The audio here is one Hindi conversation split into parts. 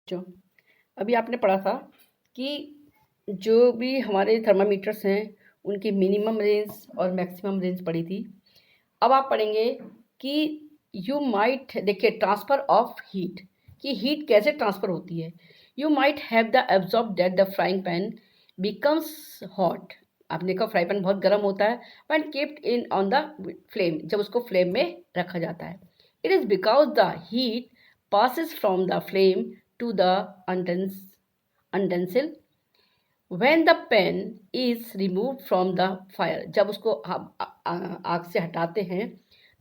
जो अभी आपने पढ़ा था कि जो भी हमारे थर्मामीटर्स हैं उनकी मिनिमम रेंज और मैक्सिमम रेंज पढ़ी थी। अब आप पढ़ेंगे कि यू माइट देखिए ट्रांसफ़र ऑफ हीट कि हीट कैसे ट्रांसफ़र होती है। You might have the absorb that the frying pan becomes hot. आपने देखा फ्राई पैन बहुत गर्म होता है when kept in on the flame, जब उसको फ्लेम में रखा जाता है। It is because the heat passes from the flame to the utensil when the pan is removed from the fire। जब उसको आग से हटाते हैं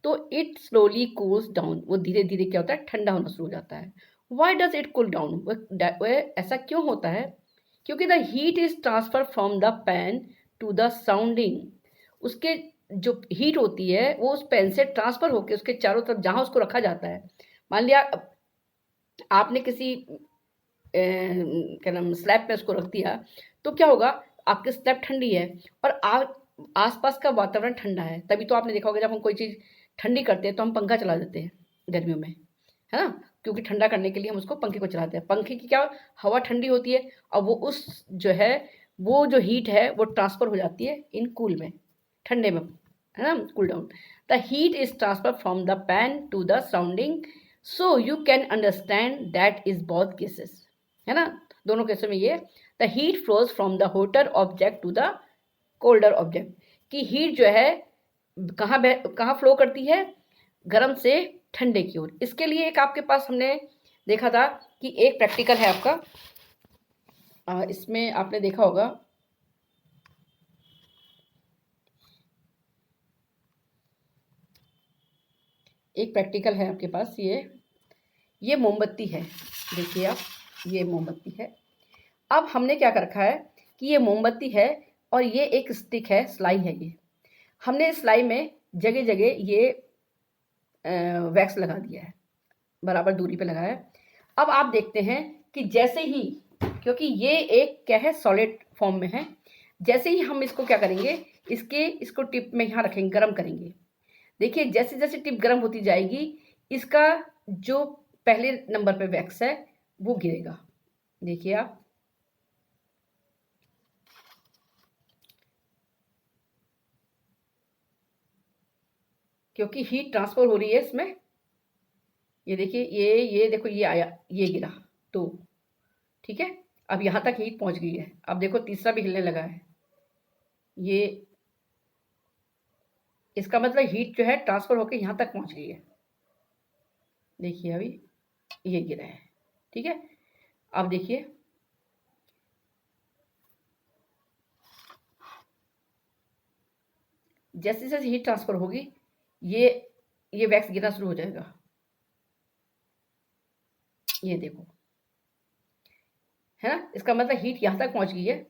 तो it slowly cools down, वो धीरे धीरे क्या होता है, ठंडा होना शुरू हो जाता है। Why does it cool down? वह ऐसा क्यों होता है? क्योंकि the heat is transferred from the pan to the surrounding। उसके जो हीट होती है वो उस पैन से ट्रांसफर होकर उसके चारों तरफ जहाँ उसको रखा जाता है। मान लिया आपने किसी क्या नाम स्लैब पे उसको रख दिया तो क्या होगा, आपकी स्लैब ठंडी है और आसपास का वातावरण ठंडा है। तभी तो आपने देखा होगा जब हम कोई चीज़ ठंडी करते हैं तो हम पंखा चला देते हैं गर्मियों में, है ना, क्योंकि ठंडा करने के लिए हम उसको पंखे को चलाते हैं। पंखे की क्या हवा ठंडी होती है और वो उस जो है वो जो हीट है वो ट्रांसफ़र हो जाती है इन कूल में, ठंडे में, है ना, cool down. The heat is transfer from the pan to the surrounding so you can understand that is both cases, है ना, दोनों केसों में ये the heat flows from the hotter object to the colder object कि हीट जो है कहाँ फ्लो करती है, गर्म से ठंडे की ओर। इसके लिए एक आपके पास हमने देखा था कि एक प्रैक्टिकल है आपका, इसमें आपने देखा होगा एक प्रैक्टिकल है आपके पास, ये मोमबत्ती है, देखिए आप, ये मोमबत्ती है। अब हमने क्या कर रखा है कि ये मोमबत्ती है और ये एक स्टिक है, सिलाई है। ये हमने सिलाई में जगह जगह ये वैक्स लगा दिया है, बराबर दूरी पे लगाया है। अब आप देखते हैं कि जैसे ही, क्योंकि ये एक क्या है, सॉलिड फॉर्म में है, जैसे ही हम इसको क्या करेंगे, इसको टिप में यहाँ रखेंगे, गर्म करेंगे। देखिए जैसे जैसे टिप गर्म होती जाएगी इसका जो पहले नंबर पे वैक्स है वो गिरेगा। देखिए आप, क्योंकि हीट ट्रांसफर हो रही है इसमें। ये देखिए, ये देखो, ये आया, ये गिरा, तो ठीक है, अब यहाँ तक हीट पहुँच गई है। अब देखो तीसरा भी हिलने लगा है, ये इसका मतलब हीट जो है ट्रांसफर होकर यहाँ तक पहुँच गई है। देखिए अभी ये गिरा है, ठीक है। अब देखिए जैसे जैसे हीट ट्रांसफर होगी ये वैक्स गिरना शुरू हो जाएगा। ये देखो, है ना, इसका मतलब हीट यहाँ तक पहुँच गई है।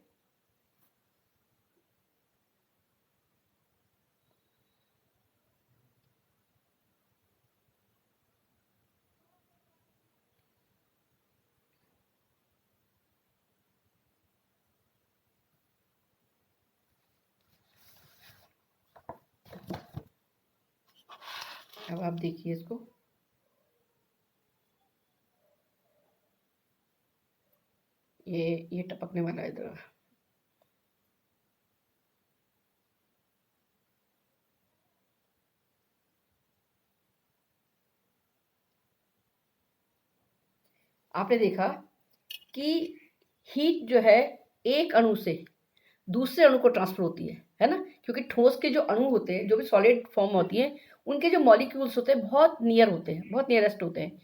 अब आप देखिए इसको, ये टपकने वाला है इधर। आपने देखा कि हीट जो है एक अणु से दूसरे अणु को ट्रांसफर होती है ना, क्योंकि ठोस के जो अणु होते हैं, जो भी सॉलिड फॉर्म होती हैं, उनके जो मॉलिक्यूल्स होते हैं बहुत नियर होते हैं, बहुत नियरेस्ट होते हैं,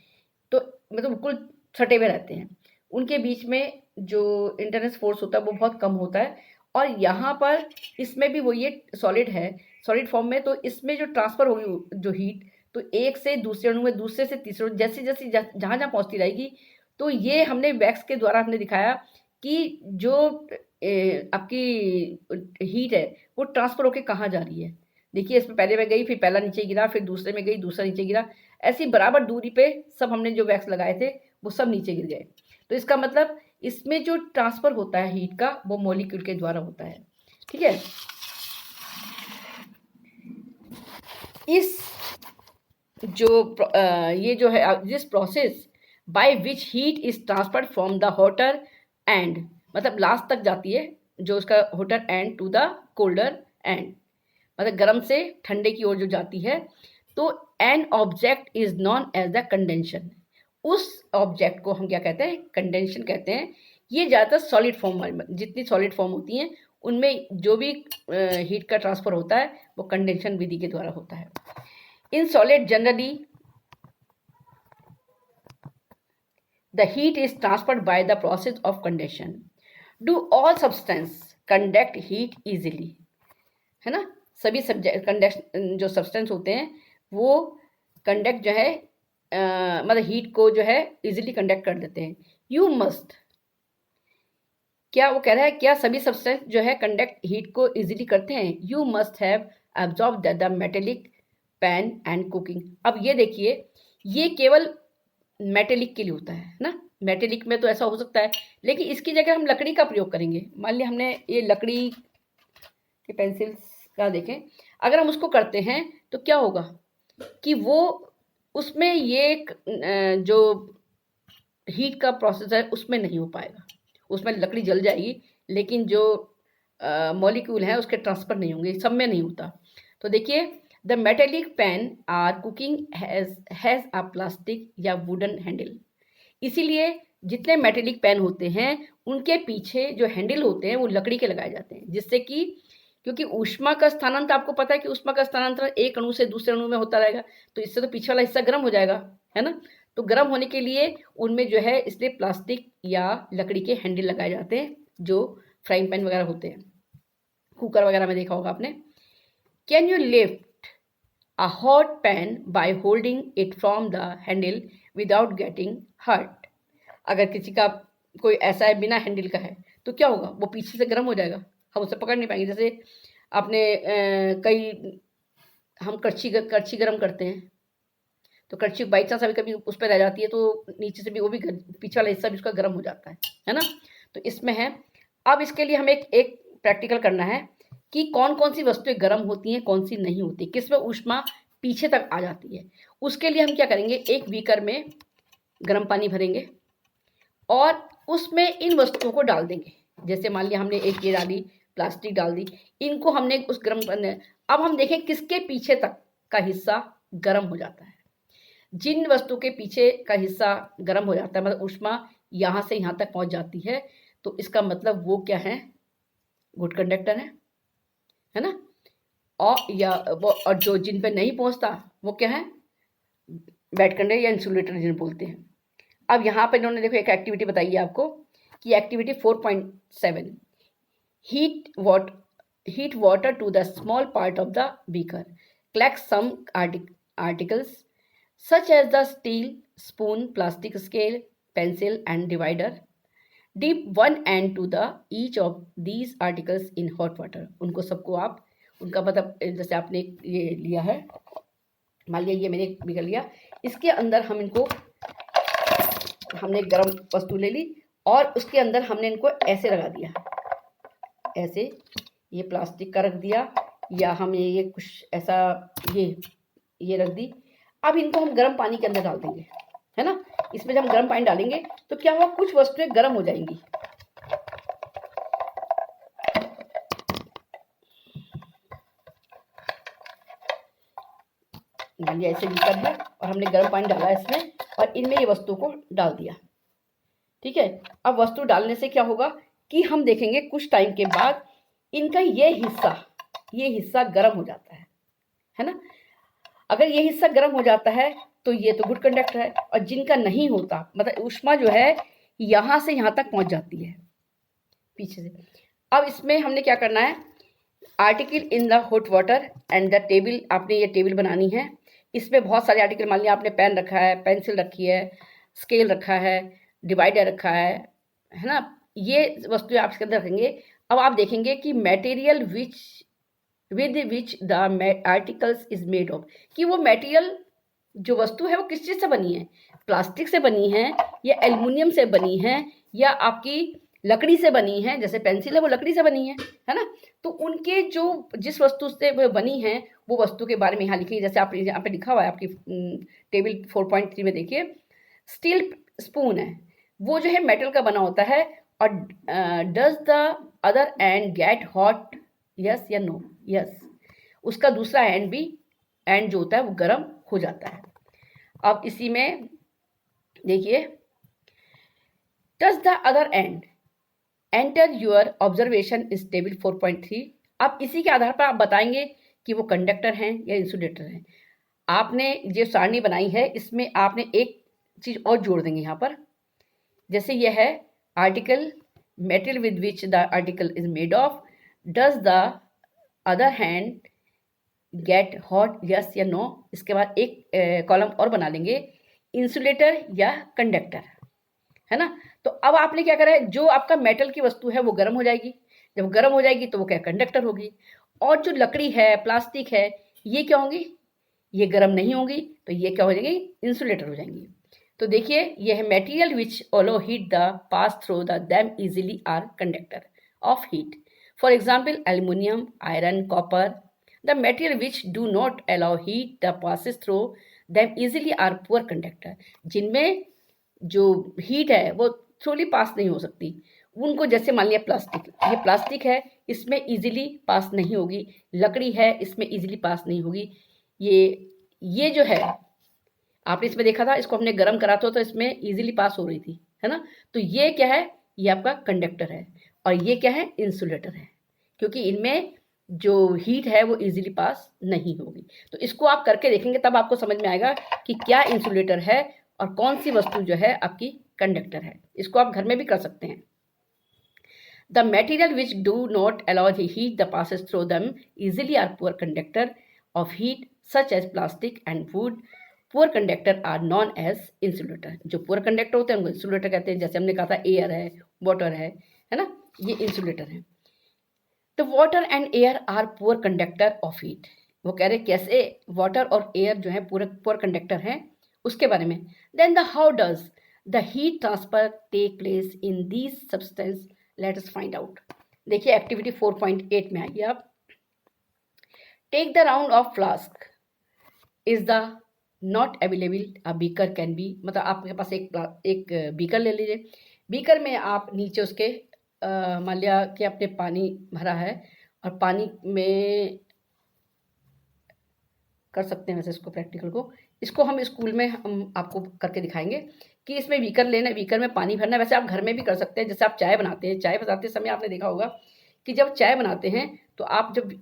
तो मतलब बिल्कुल सटे हुए रहते हैं। उनके बीच में जो इंटरनेस फोर्स होता है वो बहुत कम होता है। और यहाँ पर इसमें भी वो ये सॉलिड है, सॉलिड फॉर्म में, तो इसमें जो ट्रांसफ़र होगी जो हीट, तो एक से दूसरे अणु में, दूसरे से तीसरे, जैसे जैसे जहाँ जहाँ पहुँचती रहेगी। तो ये हमने वैक्स के द्वारा हमने दिखाया कि जो आपकी हीट है वो ट्रांसफ़र होकर कहाँ जा रही है। देखिए इसमें पहले में गई, फिर पहला नीचे गिरा, फिर दूसरे में गई, दूसरा नीचे गिरा, ऐसी बराबर दूरी पे सब हमने जो वैक्स लगाए थे वो सब नीचे गिर गए। तो इसका मतलब इसमें जो ट्रांसफ़र होता है हीट का वो मॉलिक्यूल के द्वारा होता है, ठीक है। इस जो ये जो है जिस process by which heat is transferred from the hotter end, मतलब लास्ट तक जाती है जो उसका hotter end to the colder end, मतलब गर्म से ठंडे की ओर जो जाती है। तो an object is known as the conduction, उस ऑब्जेक्ट को हम क्या कहते हैं, कंडेंशन कहते हैं। ये ज़्यादातर सॉलिड फॉर्म में, जितनी सॉलिड फॉर्म होती हैं उनमें जो भी हीट का ट्रांसफर होता है वो कंडेंशन विधि के द्वारा होता है। In solid generally the heat is transferred by the process of conduction. Do all substance conduct heat easily, है ना। सभी सब्जेक्ट कंडक्ट जो सब्सटेंस होते हैं वो कंडक्ट जो है मतलब हीट को जो है इजीली कंडक्ट कर देते हैं। यू मस्ट, क्या वो कह रहा है क्या सभी सब्सटेंस जो है कंडक्ट हीट को इजीली करते हैं। You must have absorb the metallic pan and cooking. अब ये देखिए, ये केवल मेटेलिक के लिए होता है ना, मेटेलिक में तो ऐसा हो सकता है, लेकिन इसकी जगह हम लकड़ी का प्रयोग करेंगे। मान लिया हमने ये लकड़ी के पेंसिल्स का देखें, अगर हम उसको करते हैं तो क्या होगा कि वो उसमें ये जो हीट का प्रोसेस है उसमें नहीं हो पाएगा, उसमें लकड़ी जल जाएगी लेकिन जो मॉलिक्यूल हैं उसके ट्रांसफर नहीं होंगे, सब में नहीं होता। तो देखिए, the metallic pan are cooking has a plastic या वुडन हैंडल। इसीलिए जितने मेटेलिक पैन होते हैं उनके पीछे जो हैंडल होते हैं वो लकड़ी के लगाए जाते हैं, जिससे कि क्योंकि ऊष्मा का स्थानांतरण आपको पता है कि ऊष्मा का स्थानांतरण एक अणु से दूसरे अणु में होता रहेगा, तो इससे तो पीछे वाला हिस्सा गर्म हो जाएगा, है ना। तो गर्म होने के लिए उनमें जो है इसलिए प्लास्टिक या लकड़ी के हैंडल लगाए जाते हैं जो फ्राइंग पैन वगैरह होते हैं, कुकर वगैरह में देखा होगा आपने। Can you lift a hot pan by holding it from the handle without getting hurt. अगर किसी का कोई ऐसा है बिना हैंडल का है तो क्या होगा, वो पीछे से गर्म हो जाएगा, हम उसे पकड़ नहीं पाएंगे। जैसे आपने कई हम कड़छी गर्म करते हैं तो कड़छी बाई चांस अभी कभी उस पर रह जाती है तो नीचे से भी वो भी पीछे वाला हिस्सा भी उसका गर्म हो जाता है ना। तो इसमें है। अब इसके लिए हमें एक प्रैक्टिकल करना है कि कौन कौन सी वस्तुएं गर्म होती हैं, कौन सी नहीं होती, किस में ऊष्मा पीछे तक आ जाती है। उसके लिए हम क्या करेंगे, एक बीकर में गर्म पानी भरेंगे और उसमें इन वस्तुओं को डाल देंगे। जैसे मान लिया हमने एक ये डाली, प्लास्टिक डाल दी, इनको हमने उस गर्म पानी, अब हम देखें किसके पीछे तक का हिस्सा गर्म हो जाता है। जिन वस्तु के पीछे का हिस्सा गर्म हो जाता है, मतलब ऊष्मा यहाँ से यहाँ तक पहुँच जाती है, तो इसका मतलब वो क्या है, गुड कंडक्टर है ना। और जो जिन पे नहीं पहुँचता वो क्या है, बैड कंडक्टर या इंसुलेटर जिन्हें बोलते हैं। अब यहाँ पर इन्होंने देखो एक एक्टिविटी बताई है आपको कि activity 4.7, heat water to the small part of the beaker, collect some articles such as the steel spoon, plastic scale, pencil and divider. Dip one end to the each of these articles in hot water. उनको सबको आप उनका मतलब जैसे आपने ये लिया है, मान लिया ये मैंने निकल लिया, इसके अंदर हम इनको हमने गर्म वस्तु ले ली और उसके अंदर हमने इनको ऐसे लगा दिया, ऐसे ये प्लास्टिक का रख दिया या हमें ये कुछ ऐसा ये रख दी। अब इनको हम गर्म पानी के अंदर डाल देंगे, है ना। इसमें जब हम गर्म पानी डालेंगे तो क्या होगा, कुछ वस्तुएं गर्म हो जाएंगी। मान ऐसे बीकर है और हमने गर्म पानी डाला इसमें और इनमें ये वस्तु को डाल दिया, ठीक है। अब वस्तु डालने से क्या होगा कि हम देखेंगे कुछ टाइम के बाद इनका ये हिस्सा गर्म हो जाता है ना। अगर ये हिस्सा गर्म हो जाता है तो ये तो गुड कंडक्टर है, और जिनका नहीं होता मतलब ऊष्मा जो है यहाँ से यहाँ तक पहुँच जाती है पीछे से। अब इसमें हमने क्या करना है, article in the hot water and the table, आपने ये टेबल बनानी है। इसमें बहुत सारे आर्टिकल, मान लिया आपने पेन रखा है, पेंसिल रखी है, स्केल रखा है, डिवाइडर रखा है ना। ये वस्तुएं आप इसके अंदर रखेंगे। अब आप देखेंगे कि material with which the articles is made of, कि वो मटेरियल जो वस्तु है वो किस चीज़ से बनी है, प्लास्टिक से बनी है या एल्युमिनियम से बनी है या आपकी लकड़ी से बनी है। जैसे पेंसिल है वो लकड़ी से बनी है ना। तो उनके जो जिस वस्तु से वो बनी है वो वस्तु के बारे में यहाँ लिखिए। जैसे आप यहाँ पे लिखा हुआ है आपकी टेबल 4.3 में देखिए, स्टील स्पून है वो जो है मेटल का बना होता है, और does the other and get hot, yes या नो? यस, उसका दूसरा एंड भी, एंड जो होता है वो गर्म हो जाता है। अब इसी में देखिए, touch the other and, enter your observation is table 4.3। अब इसी के आधार पर आप बताएंगे कि वो कंडक्टर हैं या इंसुलेटर हैं। आपने जो सारणी बनाई है इसमें आपने एक चीज और जोड़ देंगे यहाँ पर, जैसे यह है article metal with which the article is made of, does the other hand get hot, yes या नो। इसके बाद एक कॉलम और बना लेंगे, इंसुलेटर या कंडक्टर, है ना। तो अब आपने क्या करा है, जो आपका मेटल की वस्तु है वो गर्म हो जाएगी, जब गर्म हो जाएगी तो वो क्या कंडक्टर होगी, और जो लकड़ी है, प्लास्टिक है, ये क्या होंगी, ये गर्म नहीं होगी, तो ये क्या हो जाएंगी, इंसुलेटर हो जाएंगी। तो देखिए ये है material which allow heat the pass through the them easily are conductor of heat. For example aluminium, iron, copper. The material which do not allow heat the passes through them easily are poor conductor. जिनमें जो हीट है वो थ्रूली पास नहीं हो सकती, उनको, जैसे मान लिया प्लास्टिक, ये प्लास्टिक है, इसमें इजीली पास नहीं होगी, लकड़ी है, इसमें इजीली पास नहीं होगी। ये जो है आपने इसमें देखा था, इसको हमने गर्म करा था तो इसमें इजीली पास हो रही थी, है ना। तो ये क्या है, ये आपका कंडक्टर है, और ये क्या है, इंसुलेटर है, क्योंकि इनमें जो हीट है वो इजीली पास नहीं होगी। तो इसको आप करके देखेंगे तब आपको समझ में आएगा कि क्या इंसुलेटर है और कौन सी वस्तु जो है आपकी कंडक्टर है। इसको आप घर में भी कर सकते हैं। The material which do not allow the heat that passes through them easily are poor conductor of heat, such as plastic and wood. Poor conductor are known as insulator. जो poor conductor होते हैं उनको insulator कहते हैं। जैसे हमने कहा था एयर है, वाटर है ना, ये insulator है। तो water and air are poor conductor of heat. वो कह रहे कैसे वाटर और एयर जो है पूरे पुअर कंडक्टर हैं, उसके बारे में। Then the how does the heat transfer take place in these substance, let us find out. देखिए एक्टिविटी 4.8 में आइए आप। Take the round of flask is the not available, a beaker can be, मतलब आपके पास एक बीकर ले लीजिए। बीकर में आप नीचे उसके मान लिया कि आपने पानी भरा है, और पानी में कर सकते हैं वैसे इसको, प्रैक्टिकल को, इसको हम स्कूल में हम आपको करके दिखाएंगे कि इसमें बीकर लेना, बीकर में पानी भरना। वैसे आप घर में भी कर सकते हैं, जैसे आप चाय बनाते हैं, चाय बनाते समय आपने देखा होगा कि जब चाय बनाते हैं तो आप जब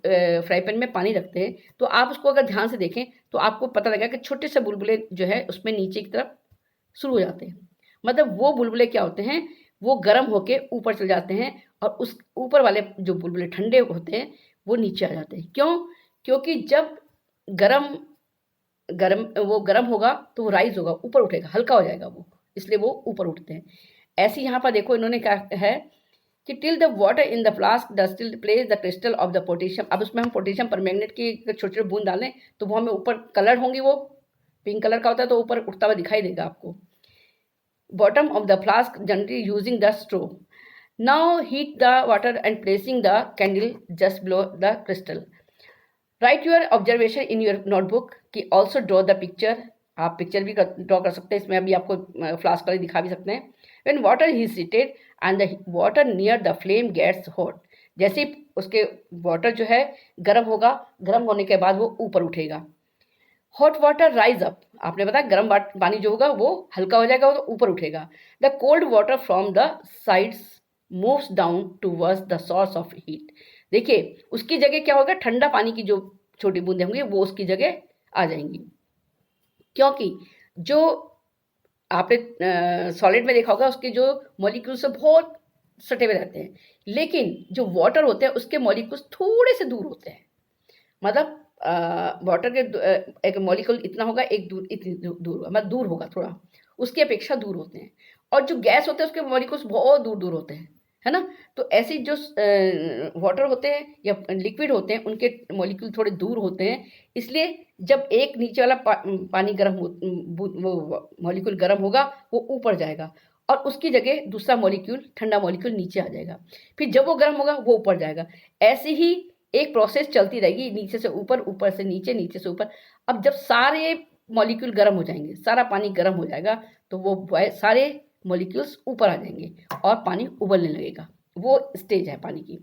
फ्राई पैन में पानी रखते हैं तो आप उसको अगर ध्यान से देखें तो आपको पता लगेगा कि छोटे से बुलबुले जो है उसमें नीचे की तरफ शुरू हो जाते हैं। मतलब वो बुलबुले क्या होते हैं, वो गर्म होके ऊपर चले जाते हैं, और उस ऊपर वाले जो बुलबुले ठंडे होते हैं वो नीचे आ जाते हैं। क्यों? क्योंकि जब गरम गरम वो गरम होगा तो वो राइज होगा, ऊपर उठेगा, हल्का हो जाएगा वो, इसलिए वो ऊपर उठते हैं। ऐसे यहाँ पर देखो इन्होंने क्या है कि till the water in the flask the still place the crystal of the potassium. अब उसमें हम पोटेशियम परमैंगनेट की छोटे छोटे बूंद डालें तो वो हमें ऊपर कलर होंगी, वो पिंक कलर का होता है तो ऊपर उठता हुआ दिखाई देगा आपको। Bottom of the flask generally using the straw. Now heat the water and placing the candle just below the crystal. Write your observation in your notebook कि ऑल्सो ड्रॉ द पिक्चर। आप पिक्चर भी ड्रॉ कर सकते हैं, इसमें अभी आपको फ्लास्क वाले दिखा भी सकते हैं। When water he seated and the water near the flame gets hot, जैसे ही उसके वाटर जो है गर्म होगा, गर्म होने के बाद वो ऊपर उठेगा। हॉट वाटर राइज अप, आपने बताया गर्म पानी जो होगा वो हल्का हो जाएगा, वो तो ऊपर उठेगा। The cold water from the sides moves down towards the source of heat. देखिए उसकी जगह क्या होगा, ठंडा पानी की जो छोटी बूंदें होंगी वो उसकी जगह आ जाएंगी, क्योंकि जो आपने सॉलिड में देखा होगा उसके जो मॉलिक्यूल्स से बहुत सटे हुए रहते हैं, लेकिन जो वाटर होते हैं उसके मॉलिक्यूल्स थोड़े से दूर होते हैं। मतलब वाटर के एक मॉलिक्यूल इतना होगा, एक दूर इतनी दूर होगा, मतलब दूर होगा थोड़ा, उसकी अपेक्षा दूर होते हैं। और जो गैस होते हैं उसके मॉलिक्यूल्स बहुत दूर दूर होते हैं, है ना। तो ऐसे जो वाटर होते हैं या लिक्विड होते हैं उनके मॉलिक्यूल थोड़े दूर होते हैं, इसलिए जब एक नीचे वाला पानी गर्म हो, वो मॉलिक्यूल गर्म होगा वो ऊपर जाएगा, और उसकी जगह दूसरा मॉलिक्यूल ठंडा मॉलिक्यूल नीचे आ जाएगा। फिर जब वो गर्म होगा वो ऊपर जाएगा। ऐसे ही एक प्रोसेस चलती रहेगी, नीचे से ऊपर, ऊपर से नीचे, नीचे से ऊपर। अब जब सारे मॉलिक्यूल गर्म हो जाएंगे, सारा पानी गर्म हो जाएगा, तो वो सारे मॉलिक्यूल्स ऊपर आ जाएंगे और पानी उबलने लगेगा। वो स्टेज है पानी की।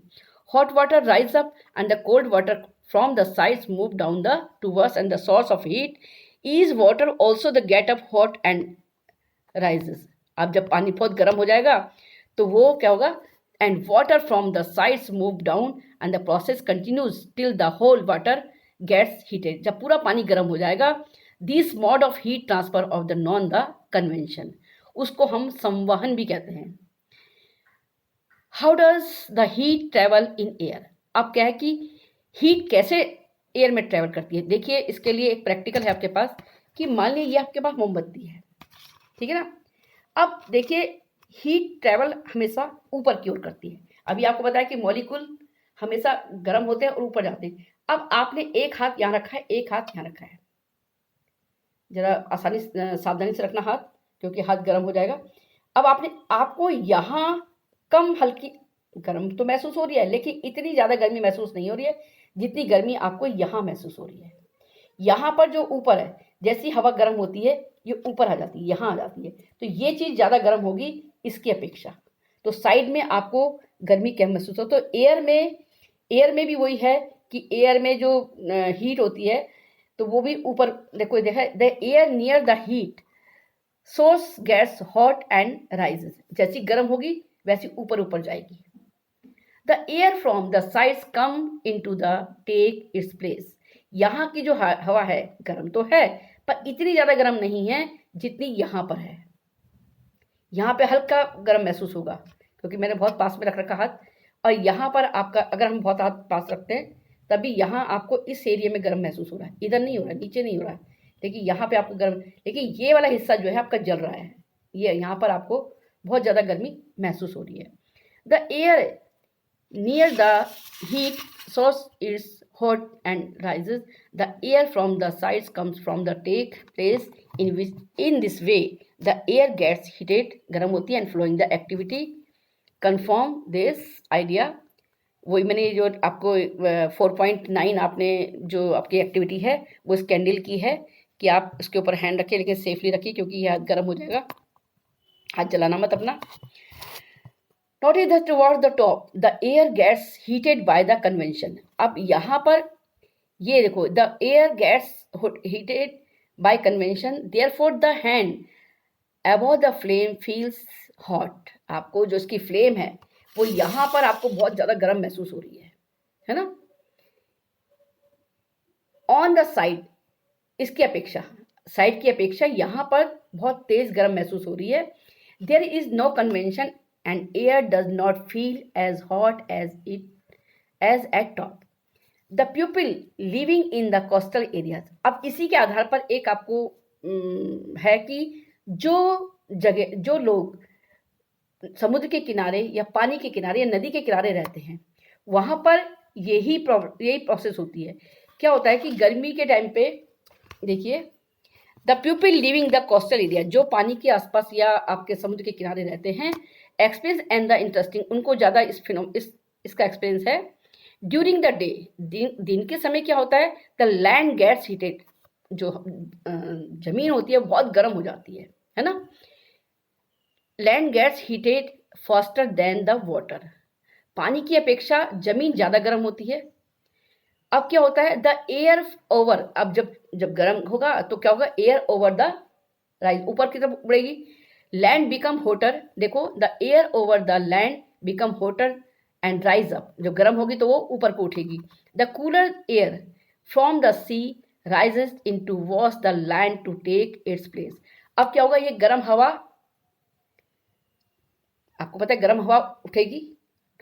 Hot water rise up and the cold water from the sides move down the towards and the source of heat is water also the get up hot and rises. अब जब पानी बहुत गर्म हो जाएगा तो वो क्या होगा, and water from the sides move down and the process continues till the whole water gets heated. जब पूरा पानी गर्म हो जाएगा, this mode of heat transfer of the known the convection, उसको हम संवहन भी कहते हैं। How does the heat travel in air. अब क्या है कि हीट कैसे एयर में ट्रेवल करती है। देखिए इसके लिए एक प्रैक्टिकल है आपके पास कि मान लीजिए ये आपके पास मोमबत्ती है, ठीक है ना। अब देखिए हीट ट्रेवल हमेशा ऊपर की ओर करती है। अभी आपको बताया कि मॉलिक्यूल हमेशा गर्म होते हैं और ऊपर जाते हैं। अब आपने एक हाथ यहाँ रखा है, एक हाथ यहाँ रखा है, जरा आसानी सावधानी से रखना हाथ, क्योंकि हाथ गर्म हो जाएगा। अब आपको यहाँ कम हल्की गर्म तो महसूस हो रही है, लेकिन इतनी ज़्यादा गर्मी महसूस नहीं हो रही है जितनी गर्मी आपको यहाँ महसूस हो रही है। यहाँ पर जो ऊपर है, जैसी हवा गर्म होती है ये ऊपर आ जाती है, यहाँ आ जाती है, तो ये चीज़ ज़्यादा गर्म होगी इसकी अपेक्षा। तो साइड में आपको गर्मी कम महसूस हो। तो एयर में भी वही है कि एयर में जो हीट होती है तो वो भी ऊपर, देखो the air near the heat source gets hot and rises. जैसी गर्म होगी वैसी ऊपर ऊपर जाएगी। The air from the sides come into the take its place. यहाँ की जो हवा है गर्म तो है, पर इतनी ज़्यादा गर्म नहीं है जितनी यहाँ पर है। यहाँ पे हल्का गर्म महसूस होगा क्योंकि मैंने बहुत पास में रख रखा हाथ, और यहाँ पर आपका अगर हम बहुत हाथ पास रखते हैं तभी यहाँ आपको इस एरिया में गर्म महसूस हो रहा है, इधर नहीं हो रहा है, नीचे नहीं हो रहा है। देखिए यहाँ पे आपको गर्म, लेकिन ये वाला हिस्सा जो है आपका जल रहा है, ये यहाँ पर आपको बहुत ज़्यादा गर्मी महसूस हो रही है। The air near the heat source is hot and rises. The air from the sides comes from the take place in which in this way the air gets heated, गर्म होती है, and flowing the activity confirm this idea। वही मैंने जो आपको 4.9 आपने जो आपकी एक्टिविटी है वो इस कैंडल की है कि आप इसके ऊपर हैंड रखिए, लेकिन सेफली रखिए क्योंकि यह गर्म हो जाएगा, हाथ जलाना मत अपना। Notice that towards the top, the air gets heated by the convention। अब यहाँ पर ये देखो, the air gets heated by convention, therefore the hand above the flame feels hot। आपको जो इसकी फ्लेम है वो यहाँ पर आपको बहुत ज़्यादा गर्म महसूस हो रही है ना। On the side, इसकी अपेक्षा, साइड की अपेक्षा यहाँ पर बहुत तेज गर्म महसूस हो रही है। There is no convention and air does not feel as hot as at top। The people living in the coastal areas। अब इसी के आधार पर एक आपको है कि जो लोग समुद्र के किनारे या पानी के किनारे या नदी के किनारे रहते हैं वहाँ पर यही प्रोसेस होती है। क्या होता है कि गर्मी के टाइम पे देखिए, the people living the coastal area, जो पानी के आसपास या आपके समुद्र के किनारे रहते हैं, एक्सपीरियंस एंड द इंटरेस्टिंग, उनको ज़्यादा इसका एक्सपीरियंस है। ड्यूरिंग द डे, दिन के समय क्या होता है, द लैंड गेट्स हीटेड, जो जमीन होती है बहुत गर्म हो जाती है ना। Land gets heated faster than the water, पानी की अपेक्षा जमीन ज़्यादा गर्म होती है। अब क्या होता है, द एयर ओवर, अब जब गर्म होगा तो क्या होगा, एयर ओवर द राइज, ऊपर की तरफ उड़ेगी। लैंड बिकम होटर, देखो the air over the land become hotter and rise up, जब गर्म होगी तो वो ऊपर को उठेगी। The cooler air from the sea rises in to wash the land to take its place. अब क्या होगा, ये गर्म हवा, आपको पता है गर्म हवा उठेगी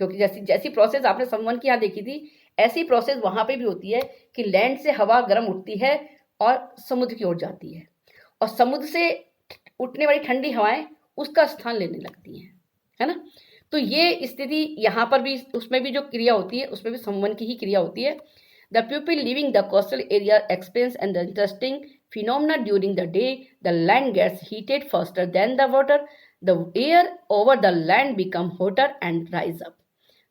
क्योंकि जैसी प्रोसेस आपने समवन की यहाँ देखी थी, ऐसी प्रोसेस वहाँ पे भी होती है कि लैंड से हवा गर्म उठती है और समुद्र की ओर जाती है, और समुद्र से उठने वाली ठंडी हवाएं उसका स्थान लेने लगती हैं, है ना। तो ये स्थिति यहाँ पर भी, उसमें भी जो क्रिया होती है उसमें भी समवन की ही क्रिया होती है। The people living the coastal area experience and the interesting phenomena during the day, the land gets heated faster than the water, the air over the land become hotter and rise up,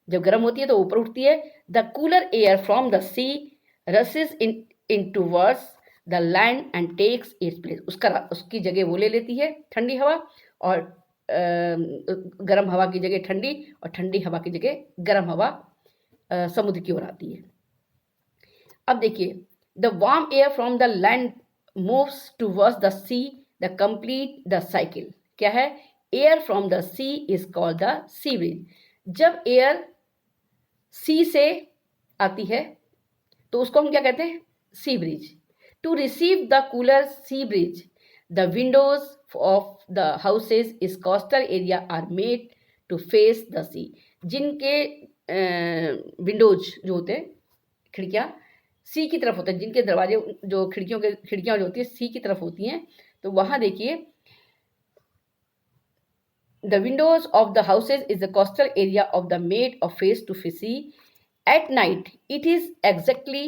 जब गर्म होती है तो ऊपर उठती है। The cooler air from the sea rushes in towards the land and takes its place, उसकी जगह वो ले लेती है ठंडी हवा, और गर्म हवा की जगह ठंडी, और ठंडी हवा की जगह गर्म हवा समुद्र की ओर आती है। अब देखिए, the warm air from the land moves towards the sea the complete the cycle. क्या है? Air from the sea is called the sea breeze. जब एयर सी से आती है तो उसको हम क्या कहते हैं? Sea breeze. To receive the cooler sea breeze the windows of the houses is coastal area are made to face the sea. जिनके विंडोज जो होते हैं, खिड़कियाँ सी की तरफ होते हैं, जिनके दरवाजे जो खिड़कियाँ जो होती है सी की तरफ होती हैं, तो वहाँ देखिए, the windows of the houses is the coastal area of the made of face to sea. At night it is exactly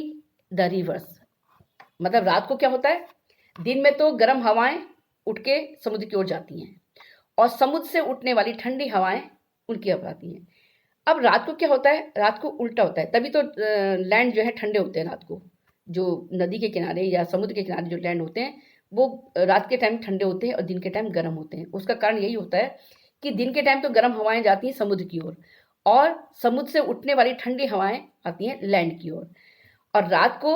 the reverse। मतलब रात को क्या होता है? दिन में तो गर्म हवाएं उठ के समुद्र की ओर जाती हैं, और समुद्र से उठने वाली ठंडी हवाएं उनकी ओर आती हैं। अब रात को क्या होता है? रात को उल्टा होता है। तभी तो लैंड जो है ठंडे होते हैं रात को। जो नदी के किनारे या समुद्र के किनारे जो लैंड होते हैं वो रात के टाइम ठंडे होते हैं और दिन के टाइम गर्म होते हैं। उसका कारण यही होता है कि दिन के टाइम तो गर्म हवाएं जाती हैं समुद्र की ओर, और समुद्र से उठने वाली ठंडी हवाएं आती हैं लैंड की ओर। और रात को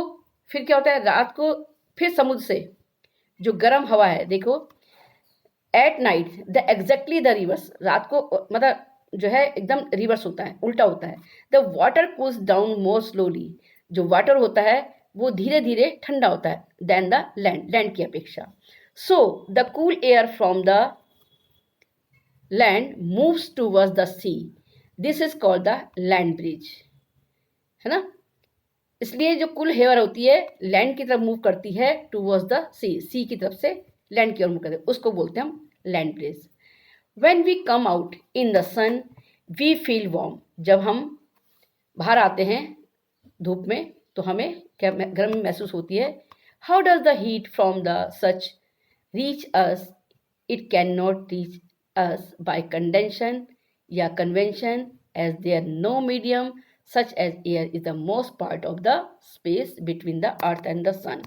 फिर क्या होता है? रात को फिर समुद्र से जो गर्म हवा है, देखो, at night the exactly the reverse. रात को मतलब जो है एकदम रिवर्स होता है, उल्टा होता है। The water cools down more slowly. जो वाटर होता है वो धीरे धीरे ठंडा होता है देन द लैंड की अपेक्षा। So the cool air from the land moves towards the sea, this is called the land breeze, है ना। इसलिए जो कुल एयर होती है लैंड की तरफ मूव करती है टूवर्ड्स द सी की तरफ से लैंड की ओर मूव करती है, उसको बोलते हैं हम land bridge. When we come out in the sun, we feel warm। जब हम बाहर आते हैं धूप में तो हमें क्या गर्मी महसूस होती है। How does the heat from the such reach us? It cannot reach us by condensation या convention, as there no medium such as air is the most part of the space between the earth and the sun।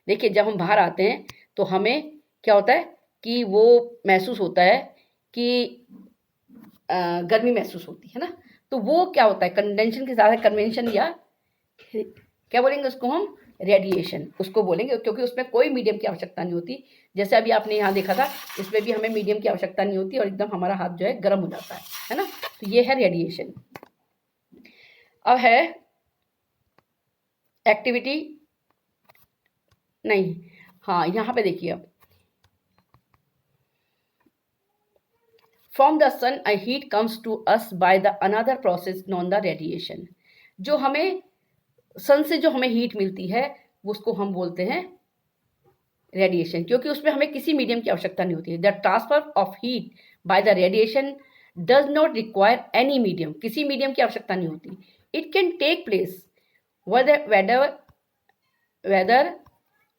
देखिए, जब हम बाहर आते हैं तो हमें क्या होता है कि वो महसूस होता है कि गर्मी महसूस होती है ना। तो वो क्या होता है? कंडेंशन के साथ कन्वेंशन, या क्या बोलेंगे उसको हम? रेडिएशन उसको बोलेंगे, क्योंकि उसमें कोई मीडियम की आवश्यकता नहीं होती। जैसे अभी आपने यहाँ देखा था, इसमें भी हमें मीडियम की आवश्यकता नहीं होती और एकदम हमारा हाथ जो है गर्म हो जाता है ना। तो ये है रेडिएशन। अब है एक्टिविटी, नहीं, हाँ, यहाँ पे देखिए, अब From the sun, a heat comes to us by the another process known the radiation। जो हमें सन से जो हमें हीट मिलती है उसको हम बोलते हैं रेडिएशन, क्योंकि उसमें हमें किसी मीडियम की आवश्यकता नहीं होती है। The transfer of heat by the radiation does not require any medium. किसी मीडियम की आवश्यकता नहीं होती। It can take place whether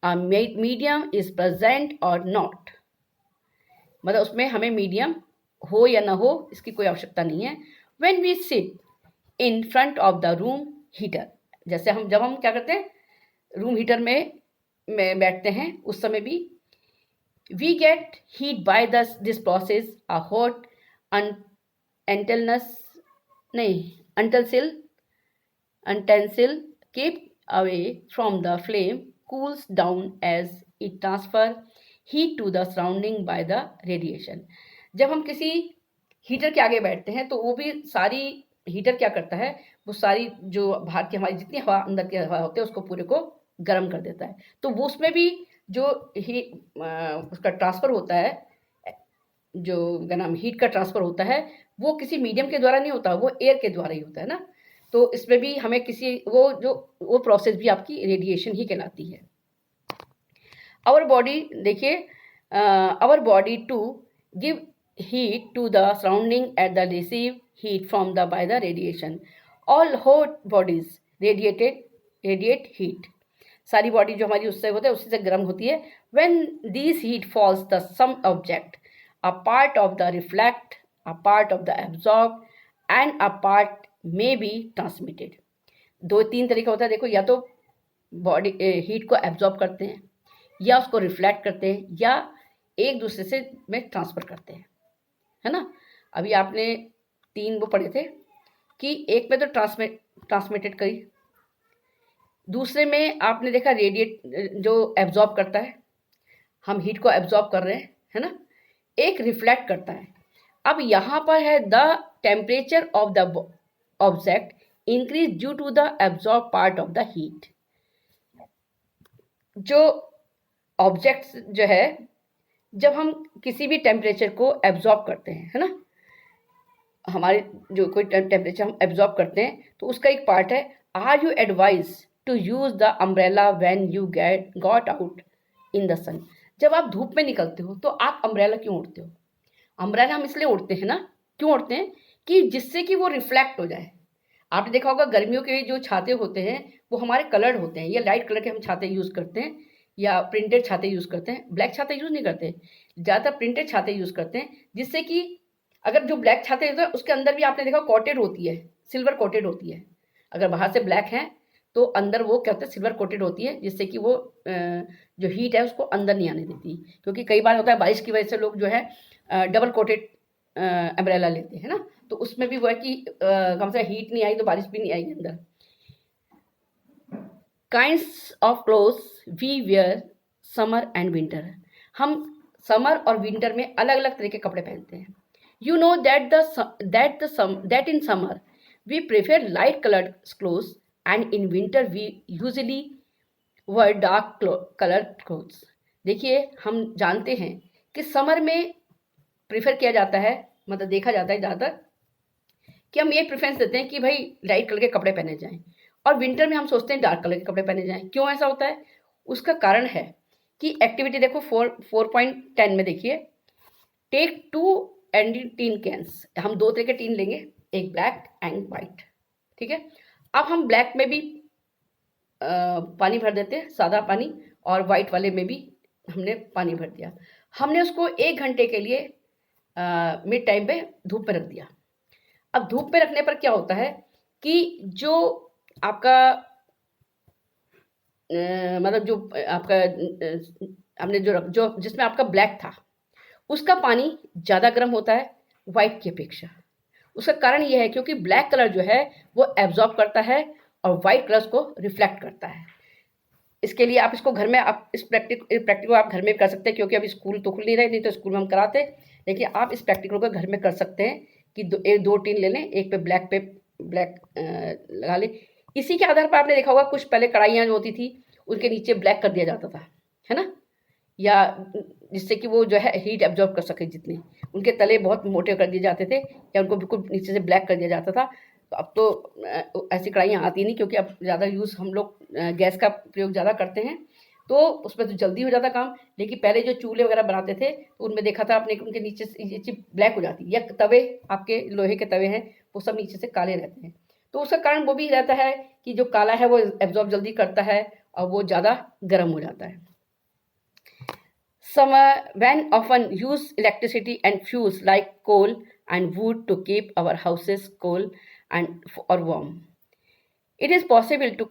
a medium is present और नॉट। मतलब उसमें हमें मीडियम हो या ना हो इसकी कोई आवश्यकता नहीं है। When we sit in front of the room heater, जैसे जब हम क्या करते हैं, रूम हीटर में बैठते हैं, उस समय भी we get heat by this process a hot utensil kept away from the flame cools down as it transfer heat to the surrounding by the radiation। जब हम किसी हीटर के आगे बैठते हैं तो वो भी सारी हीटर क्या करता है, वो सारी जो बाहर की हमारी जितनी हवा अंदर की हवा होती है उसको पूरे को गर्म कर देता है। तो वो उसमें भी जो उसका ट्रांसफ़र होता है, जो क्या नाम हीट का ट्रांसफ़र होता है, वो किसी मीडियम के द्वारा नहीं होता, वो एयर के द्वारा ही होता है ना। तो इसमें भी हमें किसी वो प्रोसेस भी आपकी रेडिएशन ही कहलाती है। आवर बॉडी, देखिए, our body to give heat to the surrounding at the receive heat from the by the radiation। all hot bodies radiate heat। सारी बॉडी जो हमारी उससे होता है उसी से गर्म होती है। when these heat falls the some object, a part of the reflect, a part of the absorb and a part may be transmitted। 2-3 तरीका होता है। देखो, या तो बॉडी हीट को एब्जॉर्ब करते हैं, या उसको रिफ्लेक्ट करते हैं या एक दूसरे से में ट्रांसफ़र करते हैं, है ना। अभी आपने 3 वो पढ़े थे कि एक में तो ट्रांसमिटेड करी, दूसरे में आपने देखा रेडिएट जो एब्जॉर्ब करता है, हम हीट को एब्जॉर्ब कर रहे हैं, है ना। एक रिफ्लेक्ट करता है। अब यहाँ पर है the temperature of the object increase due to the absorb part of the heat. जो ऑब्जेक्ट्स जो है, जब हम किसी भी टेम्परेचर को एब्जॉर्ब करते हैं, है ना, हमारे जो कोई टेम्परेचर हम एब्जॉर्ब करते हैं तो उसका एक पार्ट है, are you advise to use the umbrella when you got out in the sun. जब आप धूप में निकलते हो तो आप अम्ब्रेला क्यों ओढ़ते हो? अम्ब्रेला हम इसलिए ओढ़ते हैं ना, क्यों ओढ़ते हैं कि जिससे कि वो रिफ्लेक्ट हो जाए। आपने देखा होगा गर्मियों के जो छाते होते हैं वो हमारे कलर्ड होते हैं, या लाइट कलर के हम छाते यूज़ करते हैं या प्रिंटेड छाते यूज़ करते हैं, ब्लैक छाते यूज़ नहीं करते, ज़्यादातर प्रिंटेड छाते यूज़ करते हैं, जिससे कि अगर जो ब्लैक छाते होते हैं उसके अंदर भी आपने देखा कोटेड होती है, सिल्वर कोटेड होती है। अगर बाहर से ब्लैक है तो अंदर वो क्या होता है, सिल्वर कोटेड होती है, जिससे कि वो जो हीट है उसको अंदर नहीं आने देती। क्योंकि कई बार होता है बारिश की वजह से लोग जो है डबल कोटेड अम्ब्रेला लेते हैं ना, तो उसमें भी वो है कि कम से हीट नहीं आई तो बारिश भी नहीं आएगी अंदर। Kinds of clothes we wear summer and winter. हम समर और विंटर में अलग अलग तरह के कपड़े पहनते हैं। You know that in summer we prefer light colored clothes and in winter we usually wear dark colored clothes। देखिए हम जानते हैं कि समर में प्रेफर किया जाता है, मतलब देखा जाता है ज़्यादातर कि हम ये प्रेफरेंस देते हैं कि भाई लाइट कलर के कपड़े पहने जाएं, और विंटर में हम सोचते हैं डार्क कलर के कपड़े पहने जाएं। क्यों ऐसा होता है? उसका कारण है कि एक्टिविटी देखो 4.10 में देखिए, टेक 2 टीन कैंस। हम 2 तरह के टीन लेंगे, एक ब्लैक एंड वाइट, ठीक है। अब हम ब्लैक में भी पानी भर देते हैं, सादा पानी, और वाइट वाले में भी हमने पानी भर दिया। हमने उसको 1 घंटे के लिए मिड टाइम पे धूप में रख दिया। अब धूप में रखने पर क्या होता है कि जो आपका मतलब जो आपका हमने जो जिसमें आपका ब्लैक था उसका पानी ज़्यादा गर्म होता है वाइट की अपेक्षा। उसका कारण ये है क्योंकि ब्लैक कलर जो है वो एब्जॉर्ब करता है और वाइट कलर को रिफ्लेक्ट करता है। इसके लिए आप इसको घर में आप इस प्रैक्टिकल को आप घर में कर सकते हैं, क्योंकि अभी स्कूल तो खुल नहीं रहे, नहीं तो स्कूल में हम कराते, लेकिन आप इस प्रैक्टिकल को घर में कर सकते हैं कि 2 टीन ले लें, एक पे ब्लैक लगा लें। इसी के आधार पर आपने देखा होगा कुछ पहले कढ़ाइयाँ जो होती थी उनके नीचे ब्लैक कर दिया जाता था, है ना, या जिससे कि वो जो है हीट एब्जॉर्ब कर सके, जितने उनके तले बहुत मोटे कर दिए जाते थे या उनको बिल्कुल नीचे से ब्लैक कर दिया जाता था। तो अब तो ऐसी कढ़ाइयाँ आती नहीं, क्योंकि अब ज़्यादा यूज़ हम लोग गैस का प्रयोग ज़्यादा करते हैं, तो उसमें तो जल्दी हो जाता काम। लेकिन पहले जो चूल्हे वगैरह बनाते थे तो उनमें देखा था आपने उनके नीचे से ये चीज़ ब्लैक हो जाती, या तवे आपके लोहे के तवे हैं वो सब नीचे से काले रहते हैं। तो उसका कारण वो भी रहता है कि जो काला है वो एब्जॉर्ब जल्दी करता है और वो ज़्यादा गर्म हो जाता है। Summer, when often use electricity and fuels like coal and wood to keep our houses cool and or warm. It is possible to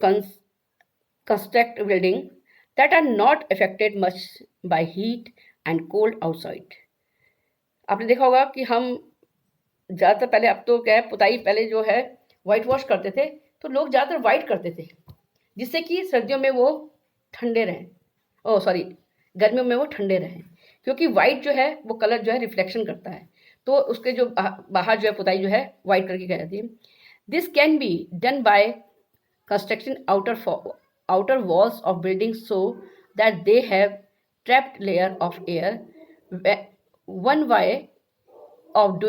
construct buildings that are not affected much by heat and cold outside. आपने देखा होगा कि हम ज़्यादातर पहले, अब तो क्या है पुताई पहले जो है वाइट वॉश करते थे, तो लोग ज़्यादातर वाइट करते थे जिससे कि सर्दियों में वो ठंडे रहें, गर्मियों में वो ठंडे रहें, क्योंकि वाइट जो है वो कलर जो है रिफ्लेक्शन करता है, तो उसके जो बाहर जो है पुताई जो है वाइट कलर की की जाती है। This can be done by construction outer walls of building so that they have trapped layer of air. One way of doing